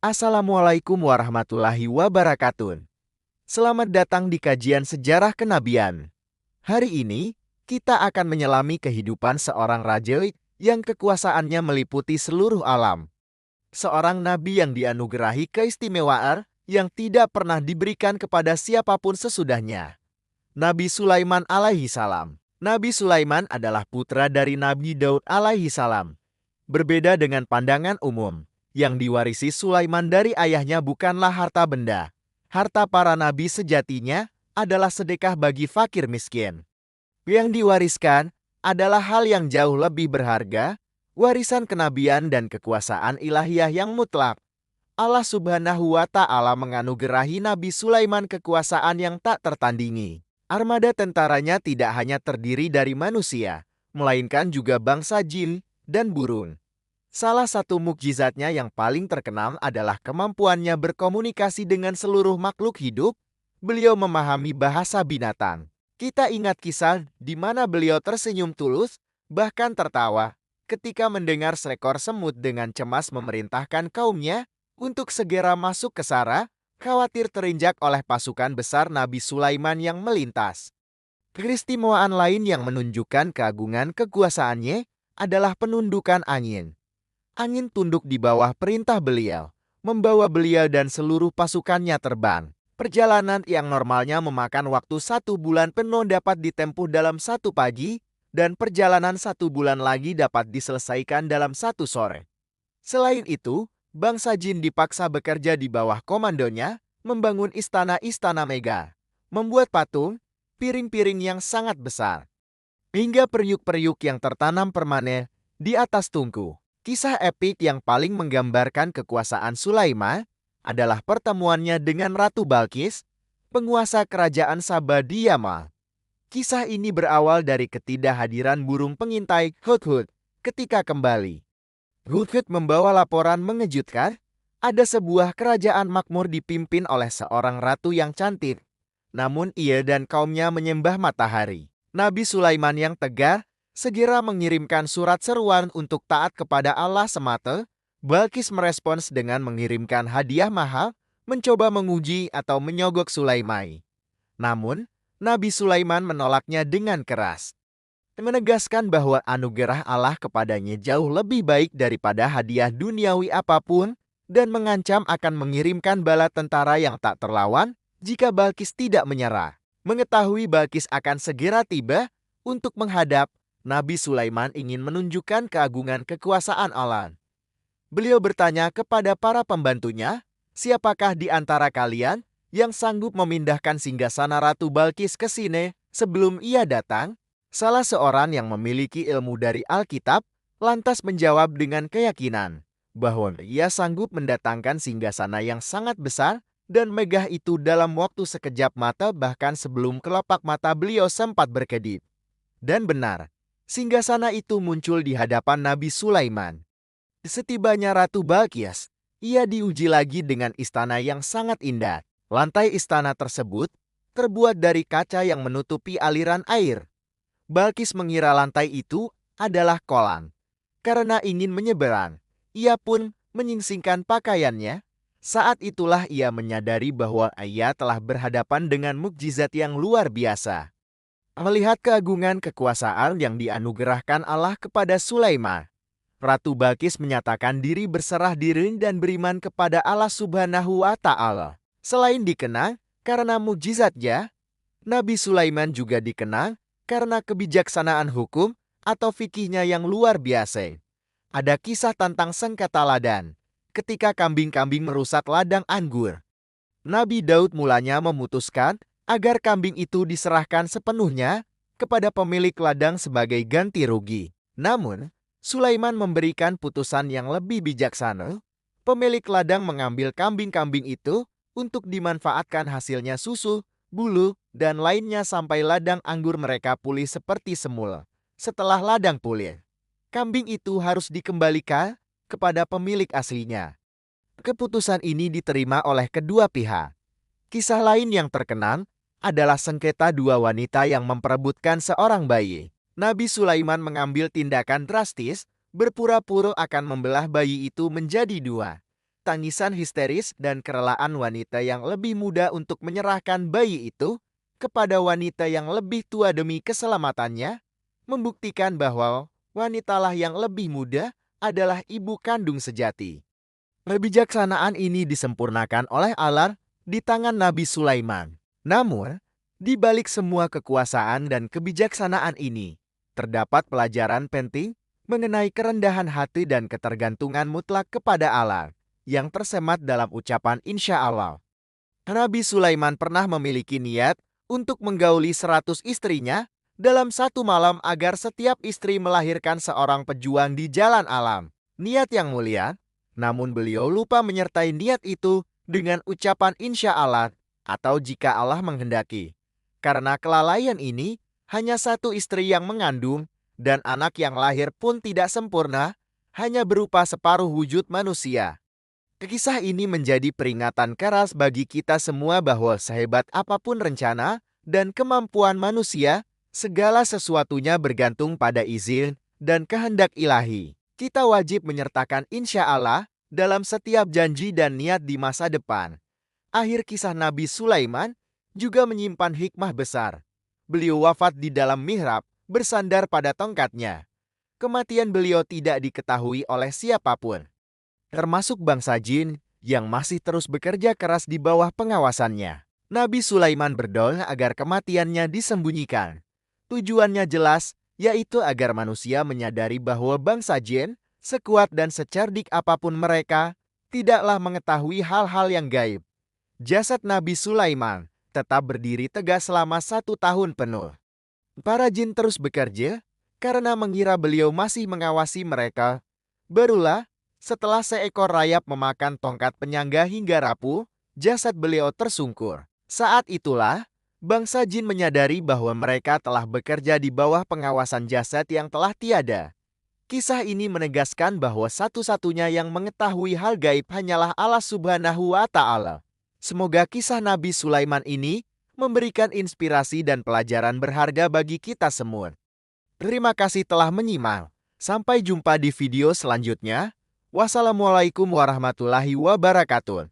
Assalamualaikum warahmatullahi wabarakatuh. Selamat datang di kajian sejarah kenabian. Hari ini, kita akan menyelami kehidupan seorang raja yang kekuasaannya meliputi seluruh alam. Seorang nabi yang dianugerahi keistimewaan yang tidak pernah diberikan kepada siapapun sesudahnya. Nabi Sulaiman alaihi salam. Nabi Sulaiman adalah putra dari Nabi Daud alaihi salam. Berbeda dengan pandangan umum, yang diwarisi Sulaiman dari ayahnya bukanlah harta benda. Harta para nabi sejatinya adalah sedekah bagi fakir miskin. Yang diwariskan adalah hal yang jauh lebih berharga, warisan kenabian dan kekuasaan ilahiyah yang mutlak. Allah Subhanahu wa Ta'ala menganugerahi Nabi Sulaiman kekuasaan yang tak tertandingi. Armada tentaranya tidak hanya terdiri dari manusia, melainkan juga bangsa jin dan burung. Salah satu mukjizatnya yang paling terkenal adalah kemampuannya berkomunikasi dengan seluruh makhluk hidup. Beliau memahami bahasa binatang. Kita ingat kisah di mana beliau tersenyum tulus, bahkan tertawa, ketika mendengar seekor semut dengan cemas memerintahkan kaumnya untuk segera masuk ke Sara, khawatir terinjak oleh pasukan besar Nabi Sulaiman yang melintas. Keistimewaan lain yang menunjukkan keagungan kekuasaannya adalah penundukan angin. Angin tunduk di bawah perintah beliau, membawa beliau dan seluruh pasukannya terbang. Perjalanan yang normalnya memakan waktu 1 bulan penuh dapat ditempuh dalam 1 pagi, dan perjalanan 1 bulan lagi dapat diselesaikan dalam 1 sore. Selain itu, bangsa jin dipaksa bekerja di bawah komandonya, membangun istana-istana mega, membuat patung, piring-piring yang sangat besar, hingga periuk-periuk yang tertanam permanen di atas tungku. Kisah epik yang paling menggambarkan kekuasaan Sulaiman adalah pertemuannya dengan Ratu Balkis, penguasa kerajaan Saba di Yaman. Kisah ini berawal dari ketidakhadiran burung pengintai Hudhud ketika kembali. Hudhud membawa laporan mengejutkan, ada sebuah kerajaan makmur dipimpin oleh seorang ratu yang cantik. Namun ia dan kaumnya menyembah matahari. Nabi Sulaiman yang tegar segera mengirimkan surat seruan untuk taat kepada Allah semata. Balkis merespons dengan mengirimkan hadiah mahal, mencoba menguji atau menyogok Sulaiman. Namun, Nabi Sulaiman menolaknya dengan keras, menegaskan bahwa anugerah Allah kepadanya jauh lebih baik daripada hadiah duniawi apapun, dan mengancam akan mengirimkan bala tentara yang tak terlawan jika Balkis tidak menyerah. Mengetahui Balkis akan segera tiba untuk menghadap, Nabi Sulaiman ingin menunjukkan keagungan kekuasaan Allah. Beliau bertanya kepada para pembantunya, siapakah di antara kalian yang sanggup memindahkan singgasana Ratu Balkis ke sini sebelum ia datang? Salah seorang yang memiliki ilmu dari Alkitab lantas menjawab dengan keyakinan bahwa ia sanggup mendatangkan singgasana yang sangat besar dan megah itu dalam waktu sekejap mata, bahkan sebelum kelopak mata beliau sempat berkedip. Dan benar, singgasana itu muncul di hadapan Nabi Sulaiman. Setibanya Ratu Balkis, ia diuji lagi dengan istana yang sangat indah. Lantai istana tersebut terbuat dari kaca yang menutupi aliran air. Balkis mengira lantai itu adalah kolam. Karena ingin menyeberang, ia pun menyingsingkan pakaiannya. Saat itulah ia menyadari bahwa ia telah berhadapan dengan mukjizat yang luar biasa. Melihat keagungan kekuasaan yang dianugerahkan Allah kepada Sulaiman, Ratu Balkis menyatakan diri berserah diri dan beriman kepada Allah Subhanahu wa Ta'ala. Selain dikenal karena mukjizatnya, Nabi Sulaiman juga dikenal karena kebijaksanaan hukum atau fikihnya yang luar biasa. Ada kisah tentang sengketa ladang. Ketika kambing-kambing merusak ladang anggur, Nabi Daud mulanya memutuskan agar kambing itu diserahkan sepenuhnya kepada pemilik ladang sebagai ganti rugi. Namun, Sulaiman memberikan putusan yang lebih bijaksana. Pemilik ladang mengambil kambing-kambing itu untuk dimanfaatkan hasilnya susu, bulu, dan lainnya sampai ladang anggur mereka pulih seperti semula. Setelah ladang pulih, kambing itu harus dikembalikan kepada pemilik aslinya. Keputusan ini diterima oleh kedua pihak. Kisah lain yang terkenal adalah sengketa dua wanita yang memperebutkan seorang bayi. Nabi Sulaiman mengambil tindakan drastis, berpura-pura akan membelah bayi itu menjadi dua. Tangisan histeris dan kerelaan wanita yang lebih muda untuk menyerahkan bayi itu kepada wanita yang lebih tua demi keselamatannya, membuktikan bahwa wanitalah yang lebih muda adalah ibu kandung sejati. Kebijaksanaan ini disempurnakan oleh Allah di tangan Nabi Sulaiman. Namun, di balik semua kekuasaan dan kebijaksanaan ini, terdapat pelajaran penting mengenai kerendahan hati dan ketergantungan mutlak kepada Allah yang tersemat dalam ucapan insya Allah. Nabi Sulaiman pernah memiliki niat untuk menggauli 100 istrinya dalam satu malam agar setiap istri melahirkan seorang pejuang di jalan alam. Niat yang mulia, namun beliau lupa menyertai niat itu dengan ucapan insya Allah atau jika Allah menghendaki. Karena kelalaian ini, hanya satu istri yang mengandung dan anak yang lahir pun tidak sempurna, hanya berupa separuh wujud manusia. Kisah ini menjadi peringatan keras bagi kita semua bahwa sehebat apapun rencana dan kemampuan manusia, segala sesuatunya bergantung pada izin dan kehendak ilahi. Kita wajib menyertakan insya Allah dalam setiap janji dan niat di masa depan. Akhir kisah Nabi Sulaiman juga menyimpan hikmah besar. Beliau wafat di dalam mihrab, bersandar pada tongkatnya. Kematian beliau tidak diketahui oleh siapapun, termasuk bangsa jin yang masih terus bekerja keras di bawah pengawasannya. Nabi Sulaiman berdoa agar kematiannya disembunyikan. Tujuannya jelas, yaitu agar manusia menyadari bahwa bangsa jin, sekuat dan secerdik apapun mereka, tidaklah mengetahui hal-hal yang gaib. Jasad Nabi Sulaiman tetap berdiri tegak selama 1 tahun penuh. Para jin terus bekerja karena mengira beliau masih mengawasi mereka. Barulah, setelah seekor rayap memakan tongkat penyangga hingga rapuh, jasad beliau tersungkur. Saat itulah, bangsa jin menyadari bahwa mereka telah bekerja di bawah pengawasan jasad yang telah tiada. Kisah ini menegaskan bahwa satu-satunya yang mengetahui hal gaib hanyalah Allah Subhanahu wa Ta'ala. Semoga kisah Nabi Sulaiman ini memberikan inspirasi dan pelajaran berharga bagi kita semua. Terima kasih telah menyimak. Sampai jumpa di video selanjutnya. Wassalamualaikum warahmatullahi wabarakatuh.